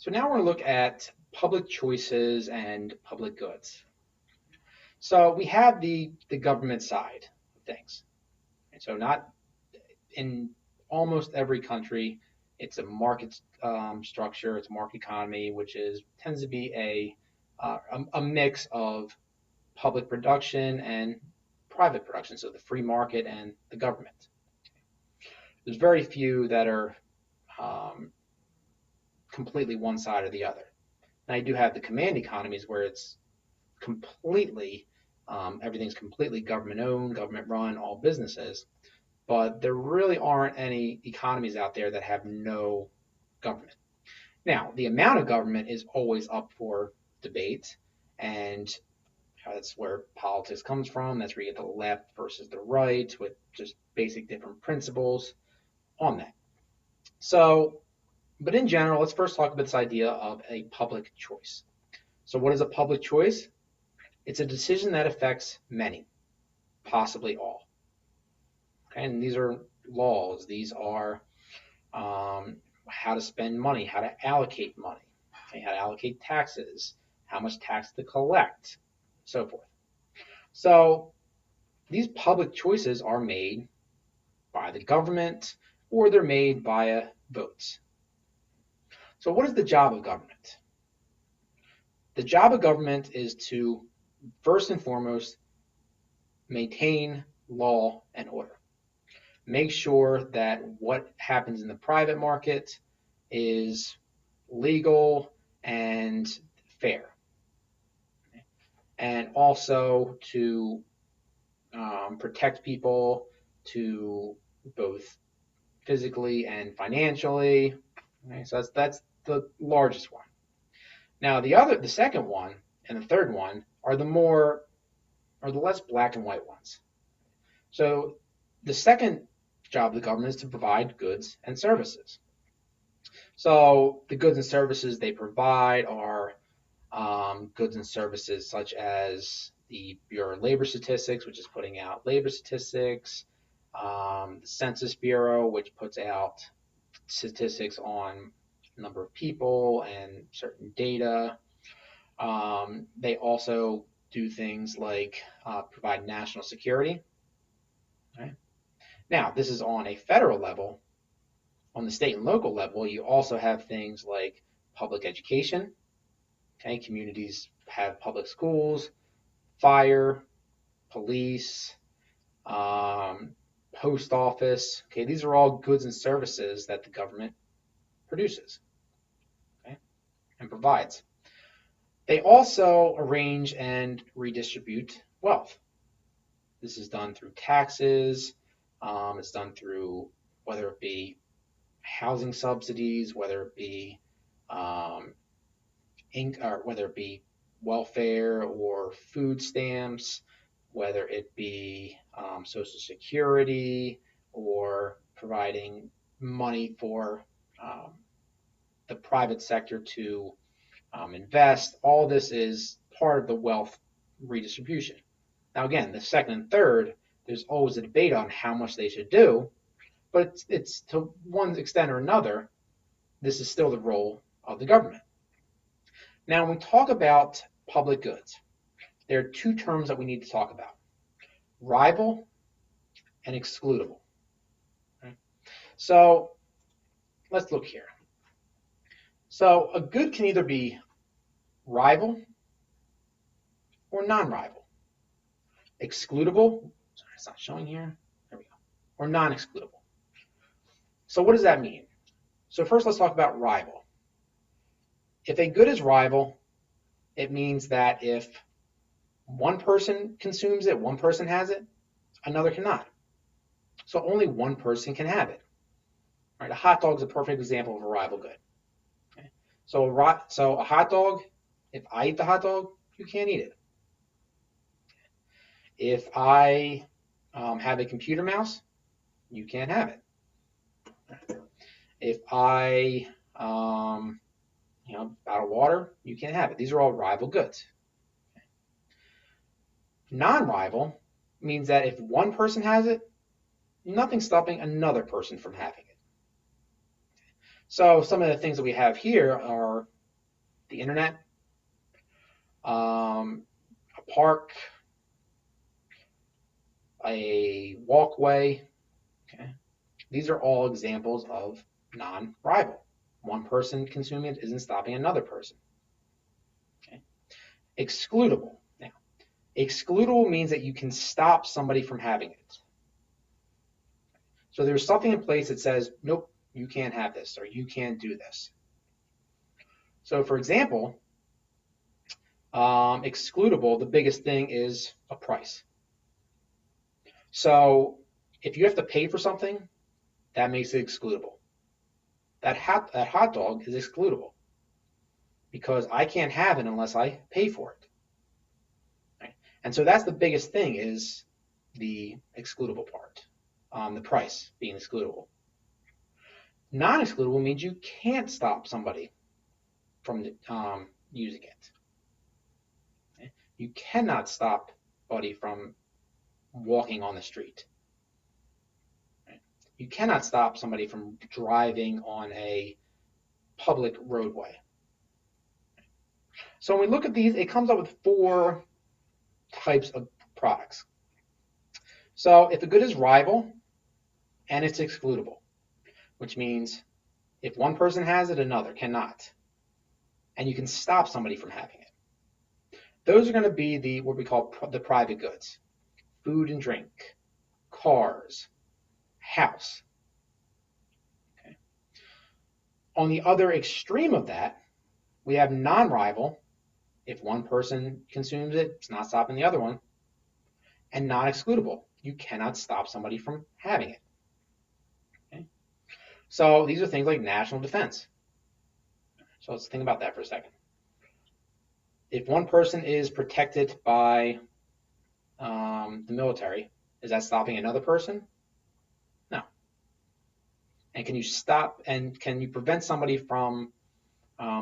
So now we're going to look at public choices and public goods. So we have the government side of things. And so not in almost every country, it's a market structure, it's a market economy, which tends to be a mix of public production and private production, so the free market and the government. There's very few that are completely one side or the other. Now you do have the command economies where it's completely, everything's completely government owned, government run, all businesses, but there really aren't any economies out there that have no government. Now, the amount of government is always up for debate, and that's where politics comes from. That's where you get the left versus the right with just basic different principles on that. So, but in general, let's first talk about this idea of a public choice. So what is a public choice? It's a decision that affects many, possibly all. Okay, and these are laws. These are how to spend money, how to allocate money, okay, how to allocate taxes, how much tax to collect, so forth. So these public choices are made by the government or they're made via votes. So what is the job of government? The job of government is to, first and foremost, maintain law and order. Make sure that what happens in the private market is legal and fair. And also to protect people to both physically and financially. Okay, so that's the largest one. Now the second one and the third one are the less black and white ones. So the second job of the government is to provide goods and services. So the goods and services they provide are goods and services such as the Bureau of Labor Statistics, which is putting out labor statistics, the Census Bureau, which puts out statistics on number of people and certain data. They also do things like provide national security. Right? Now, this is on a federal level. On the state and local level, you also have things like public education. Okay, communities have public schools, fire, police, post office. Okay, these are all goods and services that the government produces, okay, and provides. They also arrange and redistribute wealth. This is done through taxes. It's done through whether it be housing subsidies, whether it be whether it be welfare or food stamps, whether it be Social Security or providing money for the private sector to invest. All this is part of the wealth redistribution. Now, again, the second and third, there's always a debate on how much they should do, but it's to one extent or another, this is still the role of the government. Now, when we talk about public goods, there are two terms that we need to talk about: rival and excludable. Okay? So let's look here. So a good can either be rival or non-rival. Excludable, sorry, it's not showing here. There we go. Or non-excludable. So what does that mean? So first let's talk about rival. If a good is rival, it means that if one person consumes it, one person has it, another cannot. So only one person can have it. All right, a hot dog is a perfect example of a rival good. Okay? So a hot dog, if I eat the hot dog, you can't eat it. If I have a computer mouse, you can't have it. If I bottled water, you can't have it. These are all rival goods. Okay. Non-rival means that if one person has it, nothing's stopping another person from having it. So some of the things that we have here are the internet, a park, a walkway. Okay? These are all examples of non-rival. One person consuming it isn't stopping another person. Okay? Excludable. Now, excludable means that you can stop somebody from having it. So there's something in place that says, nope, you can't have this, or you can't do this. So for example, excludable, the biggest thing is a price. So if you have to pay for something, that makes it excludable. That hot dog is excludable because I can't have it unless I pay for it. Right? And so that's the biggest thing, is the excludable part, the price being excludable. Non-excludable means you can't stop somebody from using it. Okay? You cannot stop somebody from walking on the street. Right? You cannot stop somebody from driving on a public roadway. So when we look at these, it comes up with 4 types of products. So if a good is rival and it's excludable, which means if one person has it, another cannot, and you can stop somebody from having it. Those are going to be what we call the private goods: food and drink, cars, house. Okay. On the other extreme of that, we have non-rival. If one person consumes it, it's not stopping the other one. And non-excludable. You cannot stop somebody from having it. Okay. So these are things like national defense. So let's think about that for a second. If one person is protected by the military, is that stopping another person? No. And can you stop and can you prevent somebody from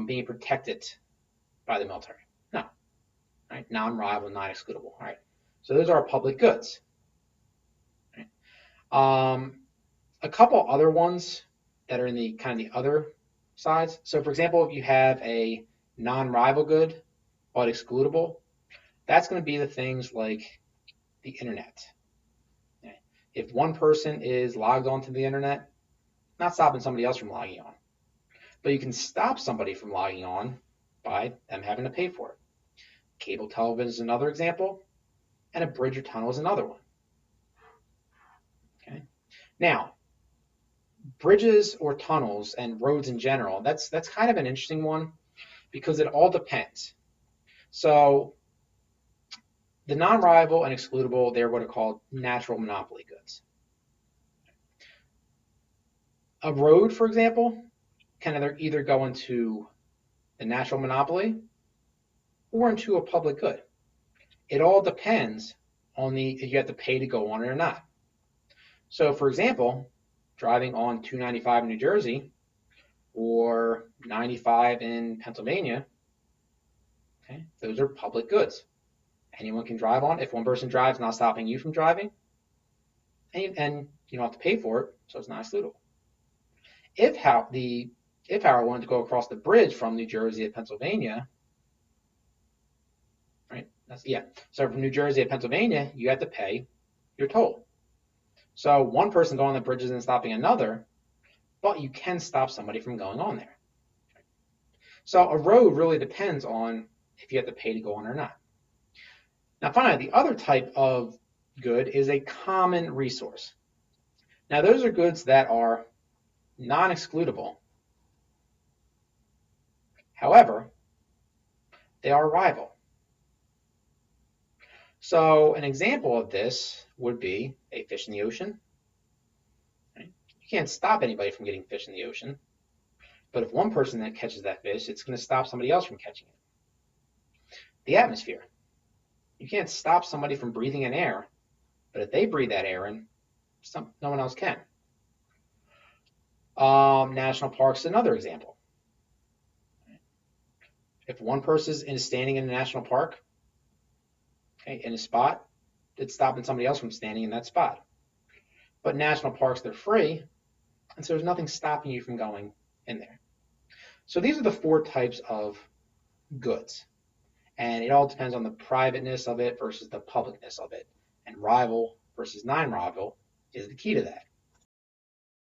being protected by the military? No. Right? Non-rival, non-excludable. All right. So those are public goods. Right? A couple other ones that are in the kind of the other sides. So for example, if you have a non-rival good but excludable, that's going to be the things like the internet. Okay? If one person is logged onto the internet, not stopping somebody else from logging on. But you can stop somebody from logging on by them having to pay for it. Cable television is another example, and a bridge or tunnel is another one. Okay. Now, bridges or tunnels and roads in general, that's kind of an interesting one because it all depends. So the non-rival and excludable, they're what are called natural monopoly goods. A road, for example, can either go into the natural monopoly or into a public good. It all depends on if you have to pay to go on it or not. So for example, driving on 295 in New Jersey or 95 in Pennsylvania, okay, those are public goods. Anyone can drive on. If one person drives, not stopping you from driving, and you don't have to pay for it, so it's not excludable. If Howard wanted to go across the bridge from New Jersey to Pennsylvania, right? So from New Jersey to Pennsylvania, you have to pay your toll. So one person going on the bridge isn't stopping another, but you can stop somebody from going on there. So a road really depends on if you have to pay to go on or not. Now finally, the other type of good is a common resource. Now those are goods that are non-excludable. However, they are rival. So an example of this would be a fish in the ocean. Right? You can't stop anybody from getting fish in the ocean, but if one person that catches that fish, it's going to stop somebody else from catching it. The atmosphere. You can't stop somebody from breathing in air, but if they breathe that air in, no one else can. National parks is another example. If one person is standing in a national park, okay, in a spot, it's stopping somebody else from standing in that spot. But national parks, they're free, and so there's nothing stopping you from going in there. So these are the 4 types of goods. And it all depends on the privateness of it versus the publicness of it. And rival versus non-rival is the key to that.